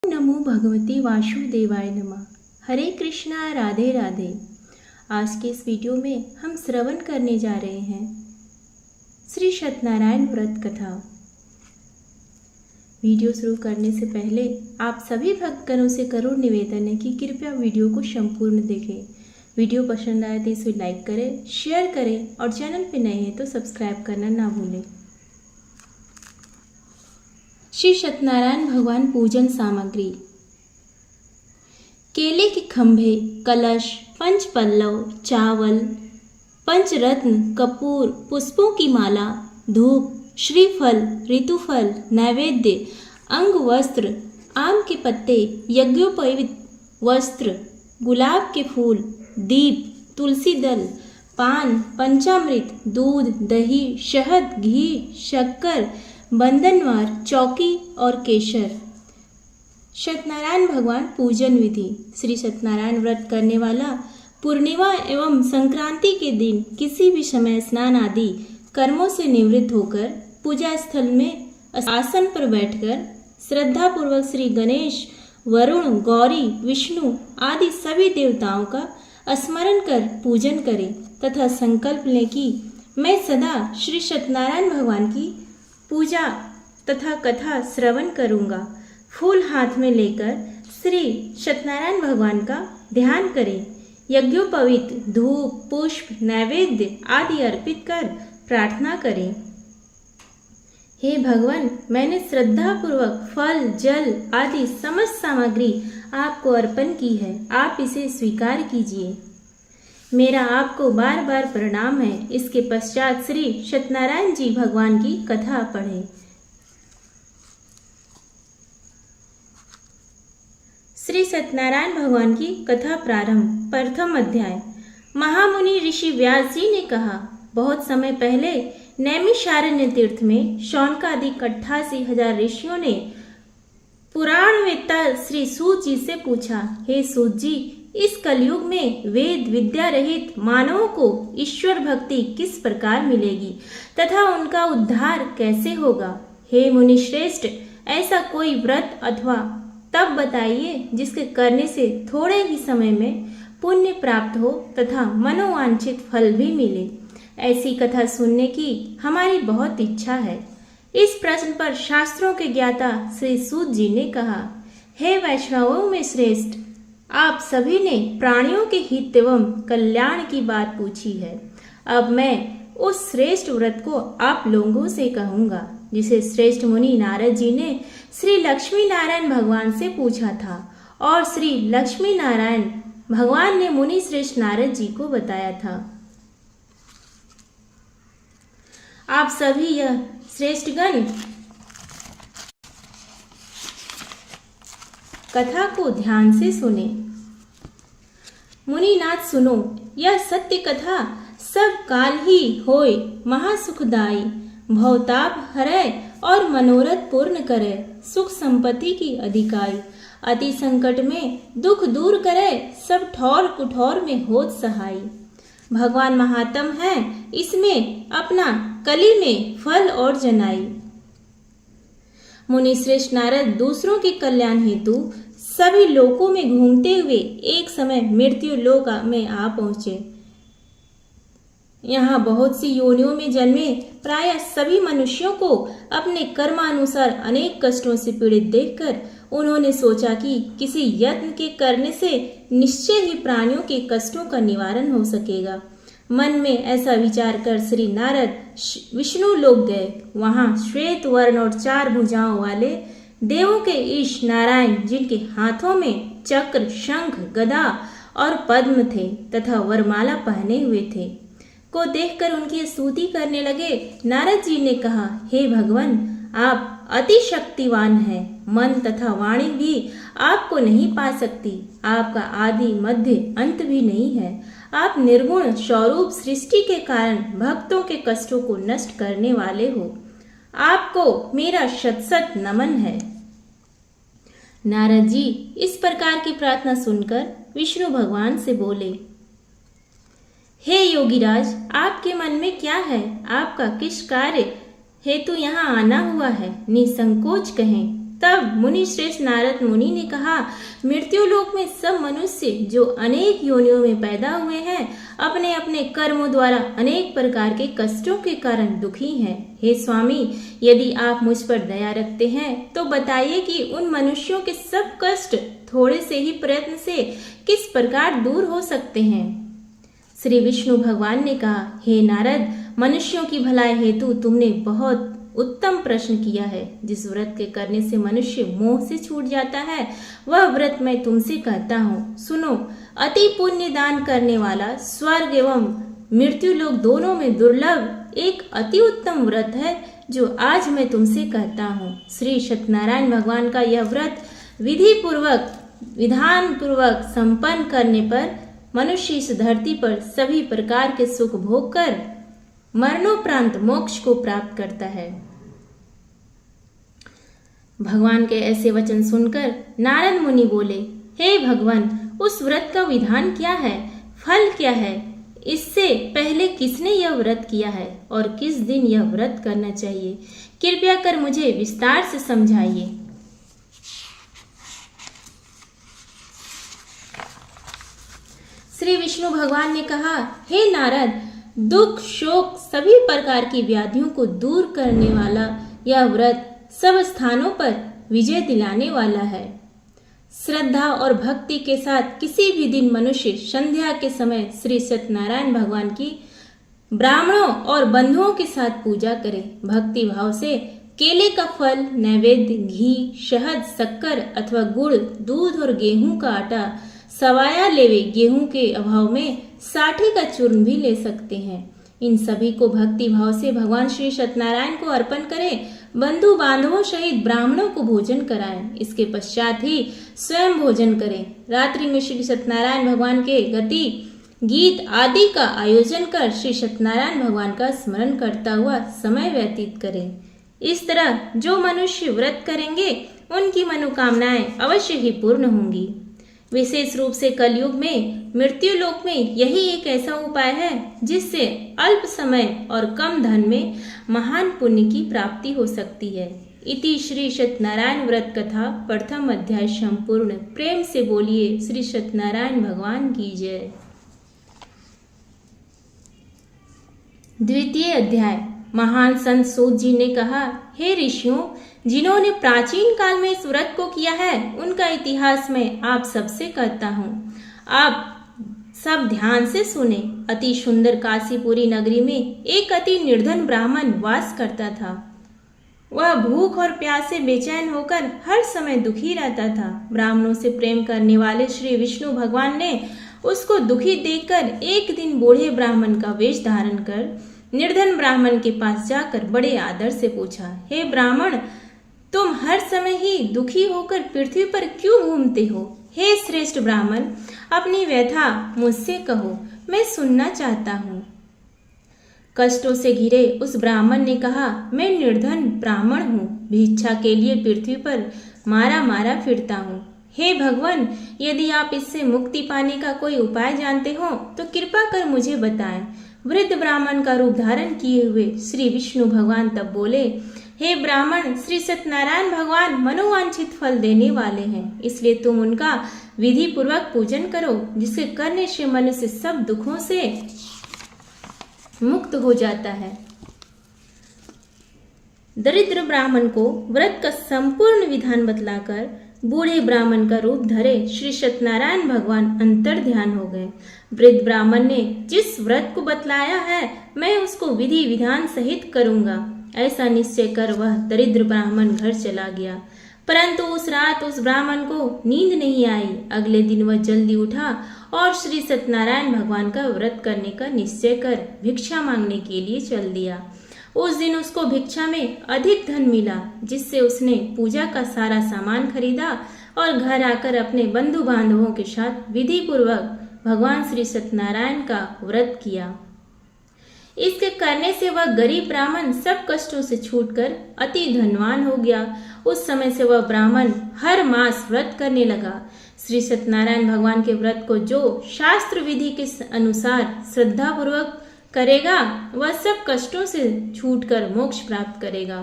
नमो भगवते वासुदेवाय नमः। हरे कृष्णा, राधे राधे। आज के इस वीडियो में हम श्रवण करने जा रहे हैं श्री सत्यनारायण व्रत कथा। वीडियो शुरू करने से पहले आप सभी भक्तगणों से करुण निवेदन है कि कृपया वीडियो को संपूर्ण देखें। वीडियो पसंद आए तो इसे लाइक करें, शेयर करें और चैनल पर नए हैं तो सब्सक्राइब करना ना भूलें। श्री सत्यनारायण भगवान पूजन सामग्री: केले के खंभे, कलश, पंच पल्लव, चावल, पंचरत्न, कपूर, पुष्पों की माला, धूप, श्रीफल, ऋतुफल, नैवेद्य, अंग वस्त्र, आम के पत्ते, यज्ञोपवीत वस्त्र, गुलाब के फूल, दीप, तुलसी दल, पान, पंचामृत, दूध, दही, शहद, घी, शक्कर, बंधनवार, चौकी और केसर। सत्यनारायण भगवान पूजन विधि: श्री सत्यनारायण व्रत करने वाला पूर्णिमा एवं संक्रांति के दिन किसी भी समय स्नान आदि कर्मों से निवृत्त होकर पूजा स्थल में आसन पर बैठकर श्रद्धा पूर्वक श्री गणेश, वरुण, गौरी, विष्णु आदि सभी देवताओं का स्मरण कर पूजन करें तथा संकल्प लें कि मैं सदा श्री सत्यनारायण भगवान की पूजा तथा कथा श्रवण करूंगा। फूल हाथ में लेकर श्री सत्यनारायण भगवान का ध्यान करें। यज्ञोपवीत धूप, पुष्प, नैवेद्य आदि अर्पित कर प्रार्थना करें। हे भगवान, मैंने श्रद्धा पूर्वक फल, जल आदि समस्त सामग्री आपको अर्पण की है, आप इसे स्वीकार कीजिए। मेरा आपको बार बार प्रणाम है। इसके पश्चात श्री सत्यनारायण जी भगवान की कथा पढ़ें। श्री सत्यनारायण भगवान की कथा प्रारंभ। प्रथम अध्याय। महामुनि ऋषि व्यास जी ने कहा, बहुत समय पहले नैमिषारण्य तीर्थ में शौनकादि 88,000 ऋषियों ने पुराणवेत्ता श्री सूत जी से पूछा, हे सूत जी, इस कलयुग में वेद विद्या रहित मानवों को ईश्वर भक्ति किस प्रकार मिलेगी तथा उनका उद्धार कैसे होगा? हे मुनि श्रेष्ठ, ऐसा कोई व्रत अथवा तप बताइए जिसके करने से थोड़े ही समय में पुण्य प्राप्त हो तथा मनोवांछित फल भी मिले। ऐसी कथा सुनने की हमारी बहुत इच्छा है। इस प्रश्न पर शास्त्रों के ज्ञाता श्री सूत जी ने कहा, हे वैष्णवों में श्रेष्ठ, आप सभी ने प्राणियों के हित एवं कल्याण की बात पूछी है। अब मैं उस श्रेष्ठ व्रत को आप लोगों से कहूँगा जिसे श्रेष्ठ मुनि नारद जी ने श्री लक्ष्मी नारायण भगवान से पूछा था और श्री लक्ष्मी नारायण भगवान ने मुनि श्रेष्ठ नारद जी को बताया था। आप सभी यह श्रेष्ठगण कथा को ध्यान से सुने। मुनिनाथ सुनो, यह सत्य कथा सब काल ही होय महासुखदायी, भवताप हरय और मनोरथ पूर्ण करे, सुख संपत्ति की अधिकारी, अति संकट में दुख दूर करे, सब ठौर कुठौर में होत सहाय। भगवान महात्म है, इसमें अपना कली में फल और जनाई। मुनि श्रेष्ठ नारद दूसरों के कल्याण हेतु सभी लोकों में घूमते हुए एक समय मृत्यु लोक में आ पहुंचे। यहाँ बहुत सी योनियों में जन्मे प्रायः सभी मनुष्यों को अपने कर्मानुसार अनेक कष्टों से पीड़ित देखकर उन्होंने सोचा कि किसी यत्न के करने से निश्चय ही प्राणियों के कष्टों का निवारण हो सकेगा। मन में ऐसा विचार कर श्री नारद विष्णु लोक गए। वहां श्वेत वर्ण और 4 भुजाओं वाले देवों के ईश नारायण, जिनके हाथों में चक्र, शंख, गदा और पद्म थे तथा वरमाला पहने हुए थे, को देखकर उनकी स्तुति करने लगे। नारद जी ने कहा, हे भगवान, आप अति शक्तिवान हैं। मन तथा वाणी भी आपको नहीं पा सकती। आपका आदि मध्य अंत भी नहीं है। आप निर्गुण स्वरूप सृष्टि के कारण भक्तों के कष्टों को नष्ट करने वाले हो। आपको मेरा शत शत नमन है। नारद जी इस प्रकार की प्रार्थना सुनकर विष्णु भगवान से बोले, हे योगीराज, आपके मन में क्या है? आपका किस कार्य हेतु यहाँ आना हुआ है? निसंकोच कहें। तब मुनि श्रेष्ठ नारद मुनि ने कहा, मृत्यु लोक में सब मनुष्य जो अनेक योनियों में पैदा हुए हैं, अपने अपने कर्मों द्वारा अनेक प्रकार के कष्टों के कारण दुखी हैं। हे स्वामी, यदि आप मुझ पर दया रखते हैं तो बताइए कि उन मनुष्यों के सब कष्ट थोड़े से ही प्रयत्न से किस प्रकार दूर हो सकते हैं। श्री विष्णु भगवान ने कहा, हे नारद, मनुष्यों की भलाई हेतु तुमने बहुत उत्तम प्रश्न किया है। जिस व्रत के करने से मनुष्य मोह से छूट जाता है, वह व्रत मैं तुमसे कहता हूँ, सुनो। अति पुण्य दान करने वाला स्वर्ग एवं मृत्यु लोक दोनों में दुर्लभ एक अति उत्तम व्रत है, जो आज मैं तुमसे कहता हूँ। श्री सत्यनारायण भगवान का यह व्रत विधि पूर्वक विधान पूर्वक संपन्न करने पर मनुष्य इस धरती पर सभी प्रकार के सुख भोग कर मरणोपरांत मोक्ष को प्राप्त करता है। भगवान के ऐसे वचन सुनकर नारद मुनि बोले, हे भगवान, उस व्रत का विधान क्या है, फल क्या है, इससे पहले किसने यह व्रत किया है और किस दिन यह व्रत करना चाहिए, कृपया कर मुझे विस्तार से समझाइए। श्री विष्णु भगवान ने कहा, हे नारद, दुख शोक सभी प्रकार की व्याधियों को दूर करने वाला यह व्रत सब स्थानों पर विजय दिलाने वाला है। श्रद्धा और भक्ति के साथ किसी भी दिन मनुष्य संध्या के समय श्री सत्यनारायण भगवान की ब्राह्मणों और बंधुओं के साथ पूजा करे। भक्ति भाव से केले का फल, नैवेद्य, घी, शहद, शक्कर अथवा गुड़, दूध और गेहूं का आटा, सवाया लेवे, गेहूं के अभाव में साठी का चूर्ण भी ले सकते हैं। इन सभी को भक्ति भाव से भगवान श्री सत्यनारायण को अर्पण करें। बंधु बांधवों सहित ब्राह्मणों को भोजन कराएं। इसके पश्चात ही स्वयं भोजन करें। रात्रि में श्री सत्यनारायण भगवान के गति गीत आदि का आयोजन कर श्री सत्यनारायण भगवान का स्मरण करता हुआ समय व्यतीत करें। इस तरह जो मनुष्य व्रत करेंगे उनकी मनोकामनाएं अवश्य ही पूर्ण होंगी। विशेष रूप से कलयुग में मृत्यु लोक में यही एक ऐसा उपाय है जिससे अल्प समय और कम धन में महान पुण्य की प्राप्ति हो सकती है। इति श्री सत्यनारायण व्रत कथा प्रथम अध्याय संपूर्ण। प्रेम से बोलिए श्री सत्यनारायण भगवान की जय। द्वितीय अध्याय। महान संत सूत जी ने कहा, हे ऋषियों, जिन्होंने प्राचीन काल में इस व्रत को किया है उनका इतिहास मैं आप सबसे कहता हूँ। आप सब ध्यान से सुने। अति सुंदर काशीपुरी नगरी में एक अति निर्धन ब्राह्मण वास करता था। वह भूख और प्यास से बेचैन होकर हर समय दुखी रहता था। ब्राह्मणों से प्रेम करने वाले श्री विष्णु भगवान ने उसको दुखी देखकर एक दिन बूढ़े ब्राह्मण का वेश धारण कर निर्धन ब्राह्मण के पास जाकर बड़े आदर से पूछा, हे ब्राह्मण, तुम हर समय ही दुखी होकर पृथ्वी पर क्यों घूमते हो? हे श्रेष्ठ ब्राह्मण, अपनी व्यथा मुझसे कहो, मैं सुनना चाहता हूँ। कष्टों से घिरे उस ब्राह्मण ने कहा, मैं निर्धन ब्राह्मण हूँ, भिक्षा के लिए पृथ्वी पर मारा मारा फिरता हूँ। हे भगवान, यदि आप इससे मुक्ति पाने का कोई उपाय जानते हो तो कृपा कर मुझे बताएं। वृद्ध ब्राह्मण का रूप धारण किए हुए श्री विष्णु भगवान तब बोले, हे ब्राह्मण, श्री सत्यनारायण भगवान मनोवांछित फल देने वाले हैं, इसलिए तुम उनका विधि पूर्वक पूजन करो, जिसे करने से मनुष्य सब दुखों से मुक्त हो जाता है। दरिद्र ब्राह्मण को व्रत का संपूर्ण विधान बतलाकर बूढ़े ब्राह्मण का रूप धरे श्री सत्यनारायण भगवान अंतर ध्यान हो गए। वृद्ध ब्राह्मण ने जिस व्रत को बतलाया है मैं उसको विधि विधान सहित करूंगा, ऐसा निश्चय कर वह दरिद्र ब्राह्मण घर चला गया। परंतु उस रात उस ब्राह्मण को नींद नहीं आई। अगले दिन वह जल्दी उठा और श्री सत्यनारायण भगवान का व्रत करने का निश्चय कर भिक्षा मांगने के लिए चल दिया। उस दिन उसको भिक्षा में अधिक धन मिला, जिससे उसने पूजा का सारा सामान खरीदा और घर आकर अपने बंधु बांधवों के साथ विधि पूर्वक भगवान श्री सत्यनारायण का व्रत किया। इसके करने से वह गरीब ब्राह्मण सब कष्टों से छूटकर अति धनवान हो गया। उस समय से वह ब्राह्मण हर मास व्रत करने लगा। श्री सत्यनारायण भगवान के व्रत को जो शास्त्र विधि के अनुसार श्रद्धा पूर्वक करेगा वह सब कष्टों से छूटकर मोक्ष प्राप्त करेगा।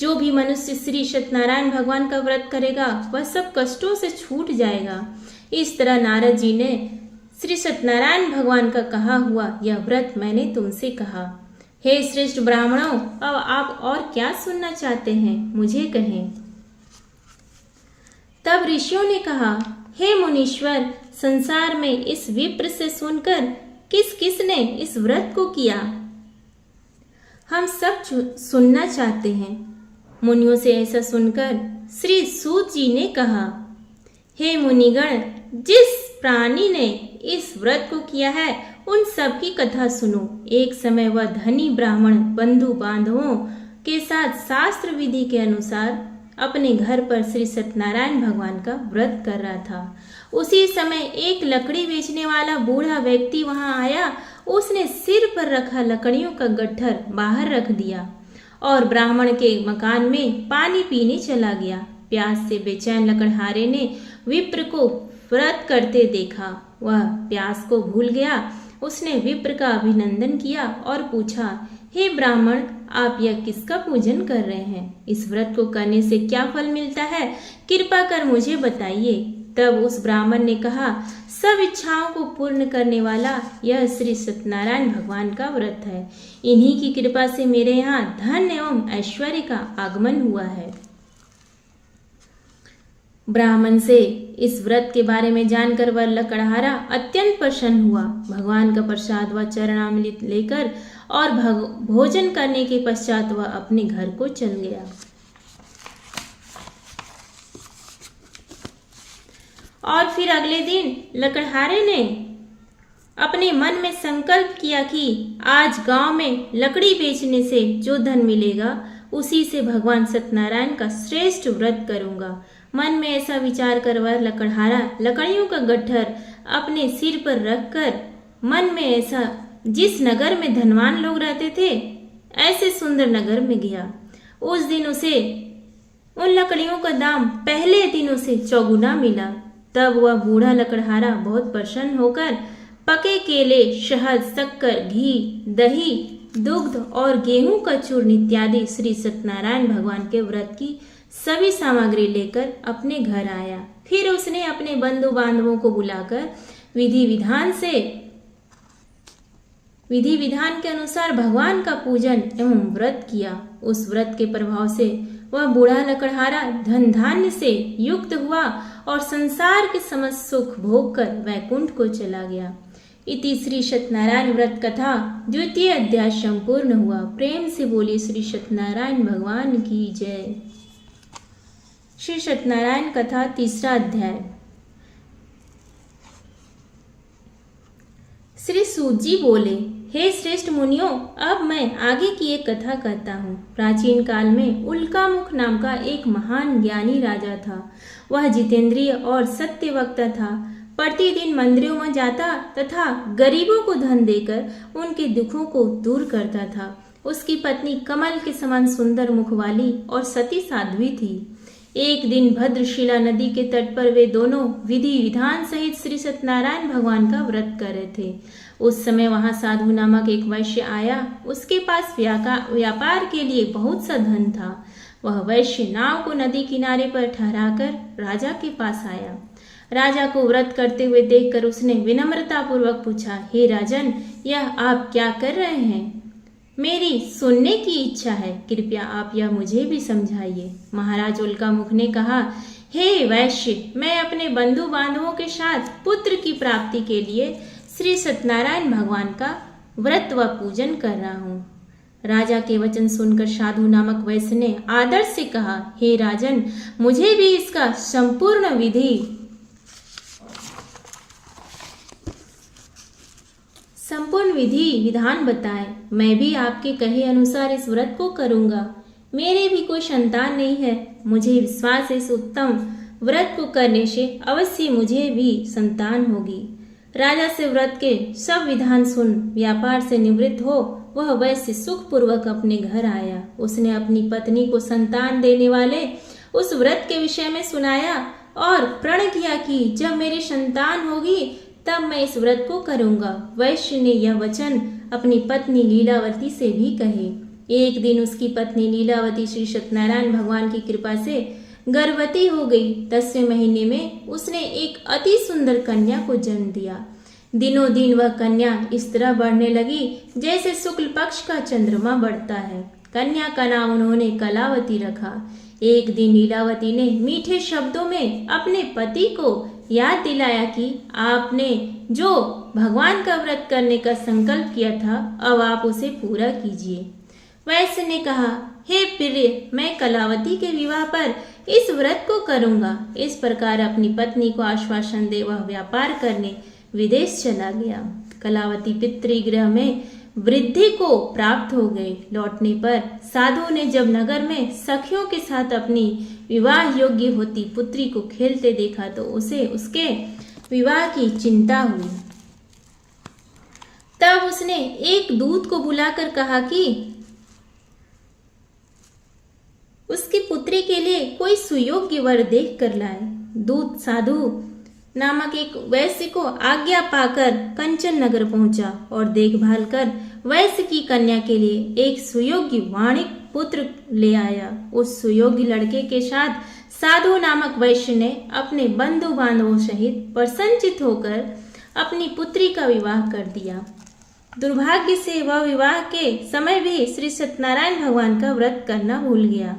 जो भी मनुष्य श्री सत्यनारायण भगवान का व्रत करेगा वह सब कष्टों से छूट जाएगा। इस तरह नारद जी ने श्री सत्यनारायण भगवान का कहा हुआ यह व्रत मैंने तुमसे कहा। हे श्रेष्ठ ब्राह्मणों, अब आप और क्या सुनना चाहते हैं, मुझे कहें। तब ऋषियों ने कहा, हे मुनीश्वर, संसार में इस विप्र से सुनकर किस किस ने इस व्रत को किया, हम सब सुनना चाहते हैं। मुनियों से ऐसा सुनकर श्री सूत जी ने कहा, हे मुनिगण, जिस प्राणी ने इस व्रत को किया है उन सब की कथा सुनो। एक समय वह धनी ब्राह्मण बंधु बांधवों के साथ शास्त्र विधि के अनुसार अपने घर पर श्री सत्यनारायण भगवान का व्रत कर रहा था। उसी समय एक लकड़ी बेचने वाला बूढ़ा व्यक्ति वहां आया। उसने सिर पर रखा लकड़ियों का गट्ठर बाहर रख दिया और ब्राह्मण के मकान में पानी पीने चला गया। प्यास से बेचैन लकड़हारे ने विप्र को व्रत करते देखा। वह प्यास को भूल गया। उसने विप्र का अभिनंदन किया और पूछा, हे ब्राह्मण, आप यह किसका पूजन कर रहे हैं? इस व्रत को करने से क्या फल मिलता है? कृपा कर मुझे बताइए। तब उस ब्राह्मण ने कहा, सब इच्छाओं को पूर्ण करने वाला यह श्री सत्यनारायण भगवान का व्रत है। इन्हीं की कृपा से मेरे यहाँ धन एवं ऐश्वर्य का आगमन हुआ है। ब्राह्मण से इस व्रत के बारे में जानकर वह लकड़हारा अत्यंत प्रसन्न हुआ। भगवान का प्रसाद व चरणामृत लेकर और भोजन करने के पश्चात वह अपने घर को चल गया। और फिर अगले दिन लकड़हारे ने अपने मन में संकल्प किया कि आज गांव में लकड़ी बेचने से जो धन मिलेगा उसी से भगवान सत्यनारायण का श्रेष्ठ व्रत करूंगा। मन में ऐसा विचार कर वह लकड़हारा लकड़ियों का गट्ठर अपने सिर पर रखकर मन में ऐसा जिस नगर में धनवान लोग रहते थे ऐसे सुंदर नगर में गया। उस दिन उसे उन लकड़ियों का दाम पहले दिनों से चौगुना मिला। तब वह बूढ़ा लकड़हारा बहुत प्रसन्न होकर पके केले, शहद, शक्कर, घी, दही, दुग्ध और गेहूं का चूर्ण इत्यादि श्री सत्यनारायण भगवान के व्रत की सभी सामग्री लेकर अपने घर आया। फिर उसने अपने बंधु बांधवों को बुलाकर विधि विधान के अनुसार भगवान का पूजन एवं व्रत किया। उस व्रत के प्रभाव से वह बूढ़ा लकड़हारा धन धान्य से युक्त हुआ और संसार के समस्त सुख भोग कर वैकुंठ को चला गया। इति श्री सत्यनारायण व्रत कथा द्वितीय अध्याय संपूर्ण हुआ। प्रेम से बोली श्री सत्यनारायण भगवान की जय। श्री सत्यनारायण कथा तीसरा अध्याय। श्री सूत जी बोले, हे श्रेष्ठ मुनियों, अब मैं आगे की एक कथा कहता हूँ। प्राचीन काल में उल्कामुख नाम का एक महान ज्ञानी राजा था। वह जितेंद्रिय और सत्य वक्ता था। प्रतिदिन मंदिरों में जाता तथा गरीबों को धन देकर उनके दुखों को दूर करता था। उसकी पत्नी कमल के समान सुंदर मुख वाली और सती साध्वी थी। एक दिन भद्रशिला नदी के तट पर वे दोनों विधि विधान सहित श्री सत्यनारायण भगवान का व्रत कर रहे थे। उस समय वहां साधु नामक एक वैश्य आया। उसके पास व्यापार के लिए बहुत सा धन था। वह वैश्य नाव को नदी किनारे पर ठहराकर राजा के पास आया। राजा को व्रत करते हुए देखकर उसने विनम्रता पूर्वक पूछा, हे राजन, यह आप क्या कर रहे हैं? मेरी सुनने की इच्छा है, कृपया आप यह मुझे भी समझाइए। महाराज उल्कामुख ने कहा, हे वैश्य, मैं अपने बंधु बांधवों के साथ पुत्र की प्राप्ति के लिए श्री सत्यनारायण भगवान का व्रत व पूजन कर रहा हूँ। राजा के वचन सुनकर साधु नामक वैश्य ने आदर से कहा, हे राजन, मुझे भी इसका संपूर्ण विधि विधान बताएं। मैं भी आपके कहे अनुसार इस व्रत को करूंगा। मेरे भी कोई संतान नहीं है। मुझे विश्वास है इस उत्तम व्रत को करने से अवश्य मुझे भी संतान होगी। राजा से व्रत के सब विधान सुन व्यापार से निवृत्त हो वह वैश्य सुख पूर्वक अपने घर आया। उसने अपनी पत्नी को संतान देने वाले उस व्रत के विषय में सुनाया और प्रण किया कि जब मेरी संतान होगी तब मैं इस व्रत को करूंगा। वैश्य ने यह वचन अपनी पत्नी लीलावती से भी कहे। एक दिन उसकी पत्नी लीलावती श्री सत्यनारायण भगवान की कृपा से गर्भवती हो गई। 10वें महीने में उसने एक अति सुंदर कन्या को जन्म दिया। दिनों दिन वह कन्या इस तरह बढ़ने लगी जैसे शुक्ल पक्ष का चंद्रमा बढ़ता है। कन्या का नाम उन्होंने कलावती रखा। एक दिन लीलावती ने मीठे शब्दों में अपने पति को याद दिलाया कि आपने जो भगवान का व्रत करने का संकल्प किया था, अब आप उसे पूरा कीजिए। वैश्य ने कहा, हे प्रिय, मैं कलावती के विवाह पर इस व्रत को करूंगा। इस प्रकार अपनी पत्नी को आश्वासन दे वह व्यापार करने विदेश चला गया। कलावती पितृगृह में वृद्धि को प्राप्त हो गए। लौटने पर साधु ने जब नगर में सखियों के साथ अपनी विवाह योग्य होती पुत्री को खेलते देखा तो उसे उसके विवाह की चिंता हुई। तब उसने एक दूत को बुलाकर कहा कि उसकी पुत्री के लिए कोई सुयोग्य वर देख कर लाए। दूत साधु नामक एक वैश्य को आज्ञा पाकर कंचन नगर पहुंचा और देखभाल कर वैश्य की कन्या के लिए एक सुयोग्य वाणिक पुत्र ले आया। उस सुयोग्य लड़के के साथ साधु नामक वैश्य ने अपने बंधु बांधवों सहित प्रसन्नचित होकर अपनी पुत्री का विवाह कर दिया। दुर्भाग्य से वह विवाह के समय भी श्री सत्यनारायण भगवान का व्रत करना भूल गया।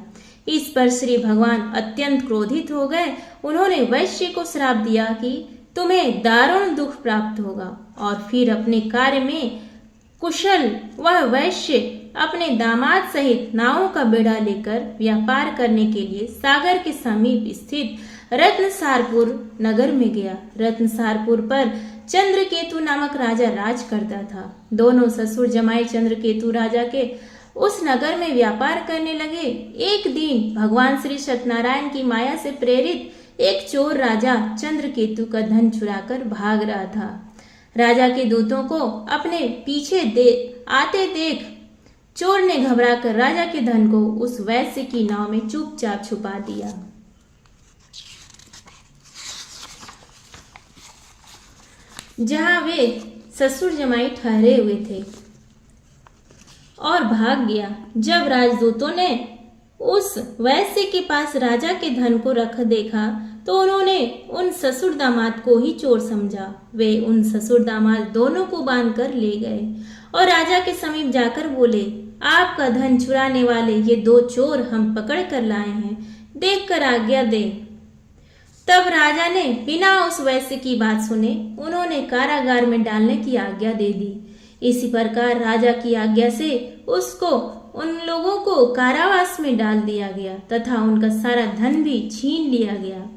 इस पर श्री भगवान अत्यंत क्रोधित हो गए। उन्होंने वैश्य को श्राप दिया कि तुम्हें दारुण दुख प्राप्त होगा। और फिर अपने कार्य में कुशल वह वैश्य अपने दामाद सहित नावों का बेड़ा लेकर व्यापार करने के लिए सागर के समीप स्थित रत्नसारपुर नगर में गया। रत्नसारपुर पर चंद्रकेतु नामक राजा राज करता था। दोनों ससुर जमाई चंद्रकेतु राजा के उस नगर में व्यापार करने लगे। एक दिन भगवान श्री सत्यनारायण की माया से प्रेरित एक चोर राजा चंद्रकेतु का धन चुराकर भाग रहा था। राजा के दूतों को अपने पीछे आते देख चोर ने घबराकर राजा के धन को उस वैश्य की नाव में चुपचाप छुपा दिया। जहां वे ससुर जमाई ठहरे हुए थे और भाग गया। जब राजदूतों ने उस वैश्य के पास राजा के धन को रख देखा तो उन्होंने उन ससुर दामाद को ही चोर समझा। वे उन ससुर दामाद दोनों को बांधकर ले गए और राजा के समीप जाकर बोले, आपका धन चुराने वाले ये दो चोर हम पकड़ कर लाए हैं, देखकर आज्ञा दे। तब राजा ने बिना उस वैश्य की बात सुने उन्होंने कारागार में डालने की आज्ञा दे दी। इसी प्रकार राजा की आज्ञा से उन लोगों को कारावास में डाल दिया गया तथा उनका सारा धन भी छीन लिया गया।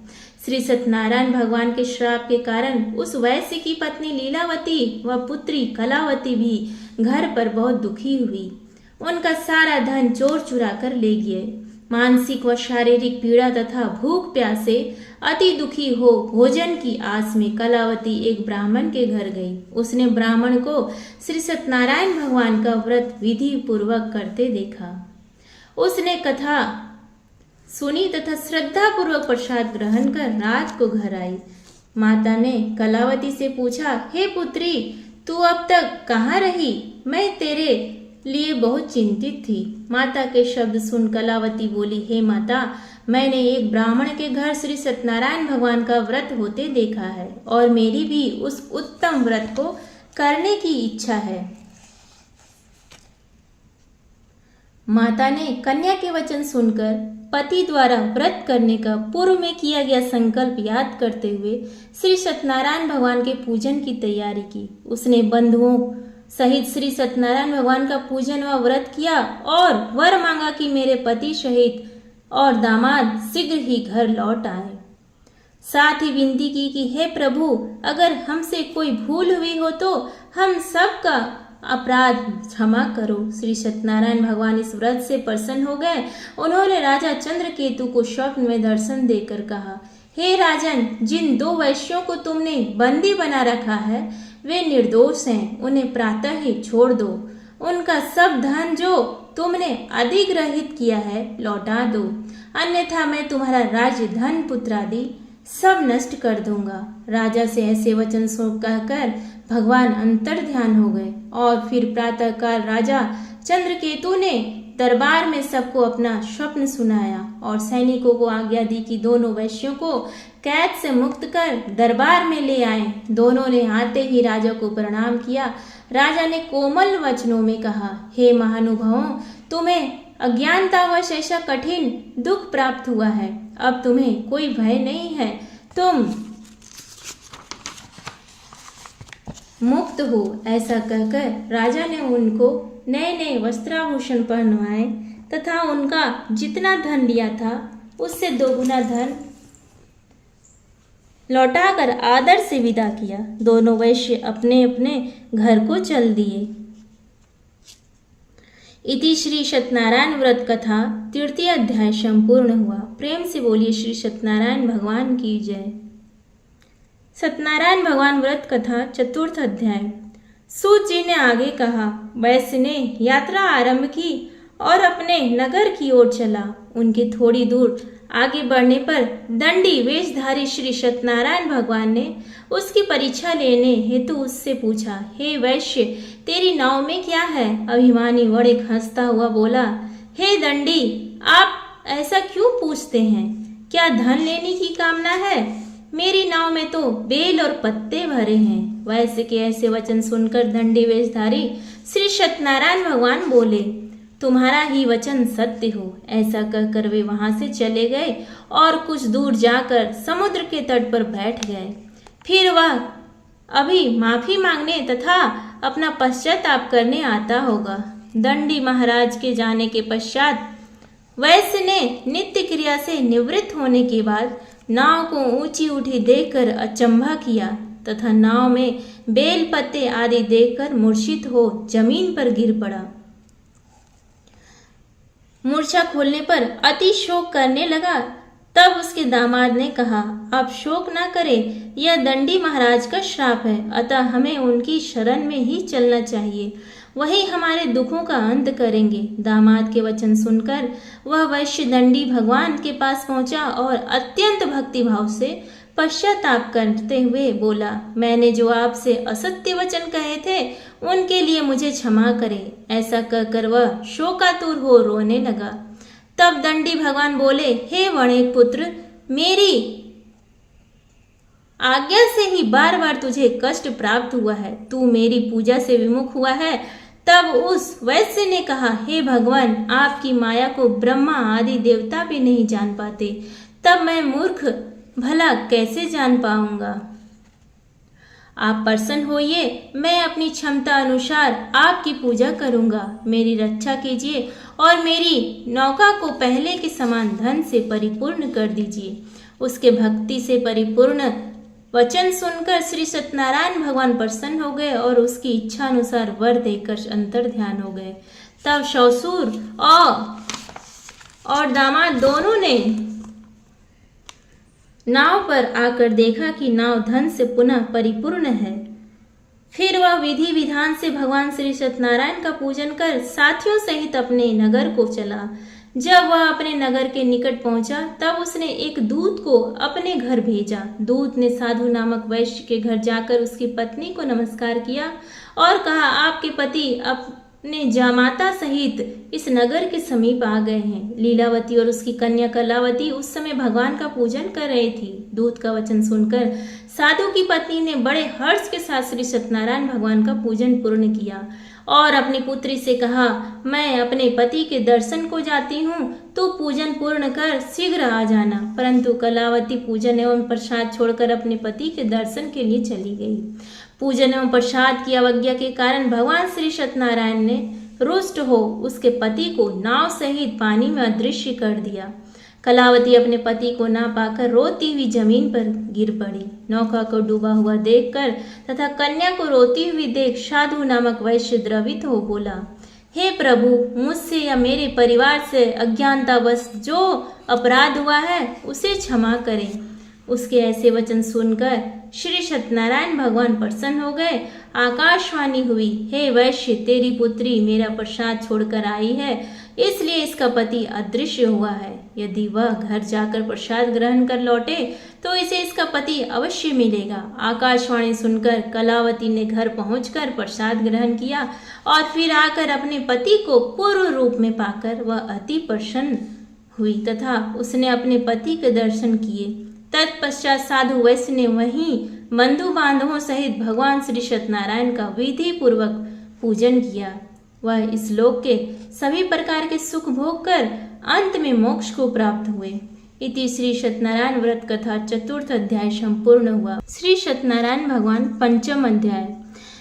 श्री सत्यनारायण भगवान के श्राप के कारण उस वैश्य की पत्नी लीलावती व पुत्री कलावती भी घर पर बहुत दुखी हुई। उनका सारा धन चोर चुरा कर ले गए। मानसिक व शारीरिक पीड़ा तथा भूख प्यास से अति दुखी हो भोजन की आस में कलावती एक ब्राह्मण के घर गई। उसने ब्राह्मण को श्री सत्यनारायण भगवान का व्रत विधि पूर्वक करते देखा। उसने कथा सुनी तथा श्रद्धा पूर्वक प्रसाद ग्रहण कर रात को घर आई। माता ने कलावती से पूछा, हे पुत्री, तू अब तक कहाँ रही? मैं तेरे लिए बहुत चिंतित थी। माता के शब्द सुन कलावती बोली, हे माता, मैंने एक ब्राह्मण के घर श्री सत्यनारायण भगवान का व्रत होते देखा है और मेरी भी उस उत्तम व्रत को करने की इच्छा है। माता ने कन्या के वचन सुनकर पति द्वारा व्रत करने का पूर्व में किया गया संकल्प याद करते हुए श्री सत्यनारायण भगवान के पूजन की तैयारी की। उसने बंधुओं सहित श्री सत्यनारायण भगवान का पूजन व व्रत किया और वर मांगा कि मेरे पति सहित और दामाद शीघ्र ही घर लौट आए। साथ ही विनती की कि हे प्रभु, अगर हमसे कोई भूल हुई हो तो हम सब का अपराध क्षमा करो। श्री सत्यनारायण भगवान इस व्रत से प्रसन्न हो गए। उन्होंने राजा चंद्रकेतु को स्वप्न में दर्शन देकर कहा, हे राजन, जिन दो वैश्यों को तुमने बंदी बना रखा है वे निर्दोष हैं, उन्हें प्रातः ही छोड़ दो। उनका सब धन जो तुमने अधिग्रहित किया है लौटा दो, अन्यथा मैं तुम्हारा राज्य, धन, पुत्र आदि सब नष्ट कर दूंगा। राजा से ऐसे वचन सुन कहकर भगवान अंतर ध्यान हो गए और फिर प्रातःकाल राजा चंद्रकेतु ने दरबार में सबको अपना स्वप्न सुनाया और सैनिकों को आज्ञा दी कि दोनों वैश्यों को कैद से मुक्त कर दरबार में ले आए। दोनों ने आते ही राजा को प्रणाम किया। राजा ने कोमल वचनों में कहा, हे महानुभावों, तुम्हें अज्ञानतावश ऐसा कठिन दुख प्राप्त हुआ है। अब तुम्हें कोई भय नहीं है, तुम मुक्त हो। ऐसा कहकर राजा ने उनको नए नए वस्त्राभूषण पहनवाए तथा उनका जितना धन लिया था उससे दोगुना धन लौटाकर आदर से विदा किया। दोनों वैश्य अपने अपने घर को चल दिए। इति श्री सत्यनारायण व्रत कथा तृतीय अध्याय संपूर्ण हुआ। प्रेम से बोलिए श्री सत्यनारायण भगवान की जय। सत्यनारायण भगवान व्रत कथा चतुर्थ अध्याय। सूत जी ने आगे कहा, वैश्य ने यात्रा आरंभ की और अपने नगर की ओर चला। उनके थोड़ी दूर आगे बढ़ने पर दंडी वेशधारी श्री सत्यनारायण भगवान ने उसकी परीक्षा लेने हेतु उससे पूछा, हे वैश्य, तेरी नाव में क्या है? अभिमानी वड़े हंसता हुआ बोला, हे दंडी, आप ऐसा क्यों पूछते हैं? क्या धन लेने की कामना है? मेरी नाव में तो बेल और पत्ते भरे हैं। वैश्य के ऐसे वचन सुनकर दंडी वेशधारी श्री सत्यनारायण भगवान बोले, तुम्हारा ही वचन सत्य हो। ऐसा कहकर वे वहां से चले गए और कुछ दूर जाकर समुद्र के तट पर बैठ गए। फिर वह अभी माफी मांगने तथा अपना पश्चाताप करने आता होगा। दंडी महाराज के जाने के पश्चात वैश्य ने नित्य क्रिया से निवृत्त होने के बाद नाव को ऊंची उठी देखकर अचंभा किया तथा नाव में बेल पत्ते आदि देखकर मूर्छित हो जमीन पर गिर पड़ा। मूर्छा खोलने पर अति शोक करने लगा। तब उसके दामाद ने कहा, आप शोक ना करें, यह दंडी महाराज का श्राप है, अतः हमें उनकी शरण में ही चलना चाहिए, वही हमारे दुखों का अंत करेंगे। दामाद के वचन सुनकर वह वैश्य दंडी भगवान के पास पहुंचा और अत्यंत भक्तिभाव से पश्चाताप करते हुए बोला, मैंने जो आपसे असत्य वचन कहे थे उनके लिए मुझे क्षमा करें। ऐसा कहकर वह शोकातुर हो रोने लगा। तब दंडी भगवान बोले, हे वणिक पुत्र, मेरी आज्ञा से ही बार बार तुझे कष्ट प्राप्त हुआ है, तू मेरी पूजा से विमुख हुआ है। तब उस वैश्य ने कहा, हे भगवान, आपकी माया को ब्रह्मा आदि देवता भी नहीं जान पाते, तब मैं मूर्ख भला कैसे जान पाऊंगा? आप प्रसन्न होइए, मैं अपनी क्षमता अनुसार आपकी पूजा करूंगा। मेरी रक्षा कीजिए और मेरी नौका को पहले के समान धन से परिपूर्ण कर दीजिए। उसके भक्ति से परिपूर्ण वचन सुनकर श्री सत्यनारायण भगवान प्रसन्न हो गए और उसकी इच्छा अनुसार वर देकर अंतर ध्यान हो गए। तब ससुर और दामाद दोनों ने नाव पर आकर देखा कि नाव धन से पुनः परिपूर्ण है। फिर वह विधि विधान से भगवान श्री सत्यनारायण का पूजन कर साथियों सहित अपने नगर को चला। जब वह अपने नगर के निकट पहुंचा तब उसने एक दूत को अपने घर भेजा। दूत ने साधु नामक वैश्य के घर जाकर उसकी पत्नी को नमस्कार किया और कहा, आपके पति अपने जामाता सहित इस नगर के समीप आ गए हैं। लीलावती और उसकी कन्या कलावती उस समय भगवान का पूजन कर रही थी। दूत का वचन सुनकर साधु की पत्नी ने बड़े हर्ष के साथ श्री सत्यनारायण भगवान का पूजन पूर्ण किया और अपनी पुत्री से कहा, मैं अपने पति के दर्शन को जाती हूँ, तो पूजन पूर्ण कर शीघ्र आ जाना। परंतु कलावती पूजन एवं प्रसाद छोड़कर अपने पति के दर्शन के लिए चली गई। पूजन एवं प्रसाद की अवज्ञा के कारण भगवान श्री सत्यनारायण ने रुष्ट हो उसके पति को नाव सहित पानी में अदृश्य कर दिया। कलावती अपने पति को ना पाकर रोती हुई जमीन पर गिर पड़ी। नौका को डूबा हुआ देखकर तथा कन्या को रोती हुई देख साधु नामक वैश्य द्रवित हो बोला, हे प्रभु, मुझसे या मेरे परिवार से अज्ञानतावश जो अपराध हुआ है उसे क्षमा करें। उसके ऐसे वचन सुनकर श्री सत्यनारायण भगवान प्रसन्न हो गए। आकाशवाणी हुई, हे वैश्य, तेरी पुत्री मेरा प्रसाद छोड़कर आई है, इसलिए इसका पति अदृश्य हुआ है। यदि वह घर जाकर प्रसाद ग्रहण कर लौटे तो इसे इसका पति अवश्य मिलेगा। आकाशवाणी सुनकर कलावती ने घर पहुंचकर प्रसाद ग्रहण किया और फिर आकर अपने पति को पूर्व रूप में पाकर वह अति प्रसन्न हुई तथा उसने अपने पति के दर्शन किए। तत्पश्चात साधु वैश्य ने वहीं बंधु बांधवों सहित भगवान श्री सत्यनारायण का विधि पूर्वक पूजन किया। वह इस लोक के सभी प्रकार के सुख भोग कर अंत में मोक्ष को प्राप्त हुए। इति श्री सत्यनारायण व्रत कथा चतुर्थ अध्याय संपूर्ण हुआ। श्री सत्यनारायण भगवान पंचम अध्याय।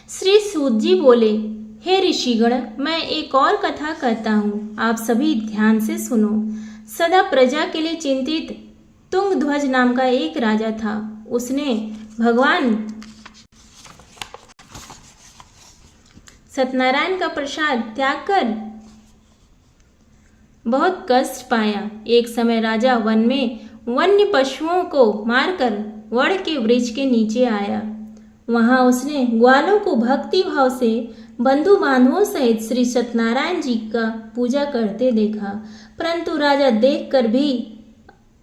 श्री सूत जी बोले, हे ऋषिगण, मैं एक और कथा कहता हूँ, आप सभी ध्यान से सुनो। सदा प्रजा के लिए चिंतित तुंगध्वज नाम का एक राजा था। उसने भगवान सत्यनारायण का प्रसाद त्याग कर बहुत कष्ट पाया। एक समय राजा वन में वन्य पशुओं को मारकर वड़ के वृक्ष के नीचे आया। वहां उसने ग्वालों को भक्ति भाव से बंधु बांधवों सहित श्री सत्यनारायण जी का पूजा करते देखा, परंतु राजा देखकर भी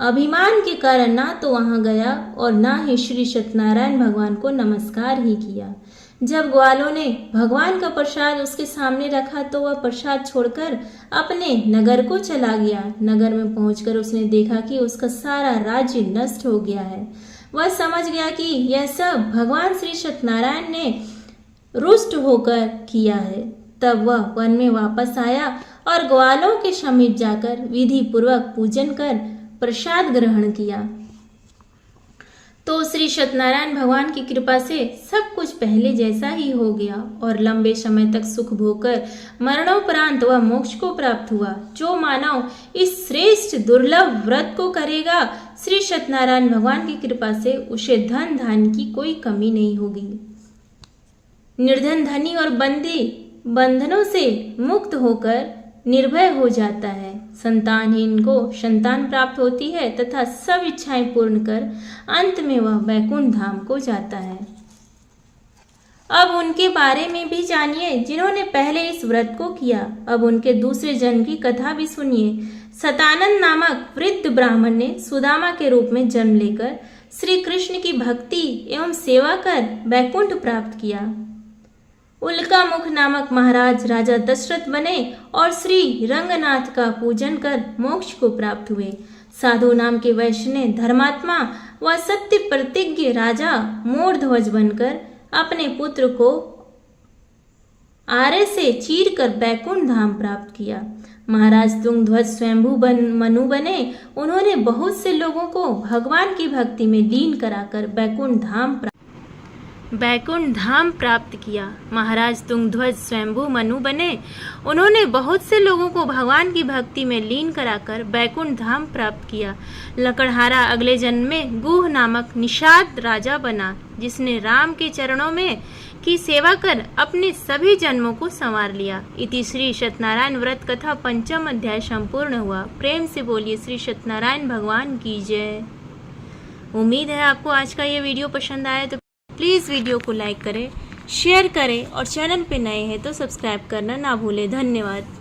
अभिमान के कारण ना तो वहां गया और ना ही श्री सत्यनारायण भगवान को नमस्कार ही किया। जब ग्वालों ने भगवान का प्रसाद उसके सामने रखा तो वह प्रसाद छोड़कर अपने नगर को चला गया। नगर में पहुंचकर उसने देखा कि उसका सारा राज्य नष्ट हो गया है। वह समझ गया कि यह सब भगवान श्री सत्यनारायण ने रुष्ट होकर किया है। तब वह वन में वापस आया और ग्वालों के समीप जाकर विधि पूर्वक पूजन कर प्रसाद ग्रहण किया। तो श्री सत्यनारायण भगवान की कृपा से सब कुछ पहले जैसा ही हो गया और लंबे समय तक सुख भोगकर मरणोपरांत वह मोक्ष को प्राप्त हुआ। जो मानव इस श्रेष्ठ दुर्लभ व्रत को करेगा, श्री सत्यनारायण भगवान की कृपा से उसे धन धान्य की कोई कमी नहीं होगी। निर्धन धनी और बंदी बंधनों से मुक्त होकर निर्भय हो जाता है। संतानहीन को संतान प्राप्त होती है तथा सब इच्छाएं पूर्ण कर अंत में वह वैकुंठ धाम को जाता है। अब उनके बारे में भी जानिए जिन्होंने पहले इस व्रत को किया। अब उनके दूसरे जन्म की कथा भी सुनिए। सतानंद नामक वृद्ध ब्राह्मण ने सुदामा के रूप में जन्म लेकर श्री कृष्ण की भक्ति एवं सेवा कर वैकुंठ प्राप्त किया। उल्का मुख नामक महाराज राजा दशरथ बने और श्री रंगनाथ का पूजन कर मोक्ष को प्राप्त हुए। साधु नाम के वैश्य ने धर्मात्मा व सत्य प्रतिज्ञ राजा मोरध्वज बनकर अपने पुत्र को आरे से चीर कर बैकुंठ धाम प्राप्त किया। महाराज तुंगध्वज स्वयंभू मनु बने। उन्होंने बहुत से लोगों को भगवान की भक्ति में लीन कराकर बैकुंठ धाम प्राप्त किया। महाराज तुंगध्वज स्वयंभू मनु बने। उन्होंने बहुत से लोगों को भगवान की भक्ति में लीन कराकर बैकुंठ धाम प्राप्त किया। लकड़हारा अगले जन्म में गुह नामक निषाद राजा बना, जिसने राम के चरणों में की सेवा कर अपने सभी जन्मों को संवार लिया। इति श्री सत्यनारायण व्रत कथा पंचम अध्याय संपूर्ण हुआ। प्रेम से बोलिए श्री सत्यनारायण भगवान की जय। उम्मीद है आपको आज का ये वीडियो पसंद आया तो प्लीज़ वीडियो को लाइक करें, शेयर करें और चैनल पे नए हैं तो सब्सक्राइब करना ना भूलें। धन्यवाद।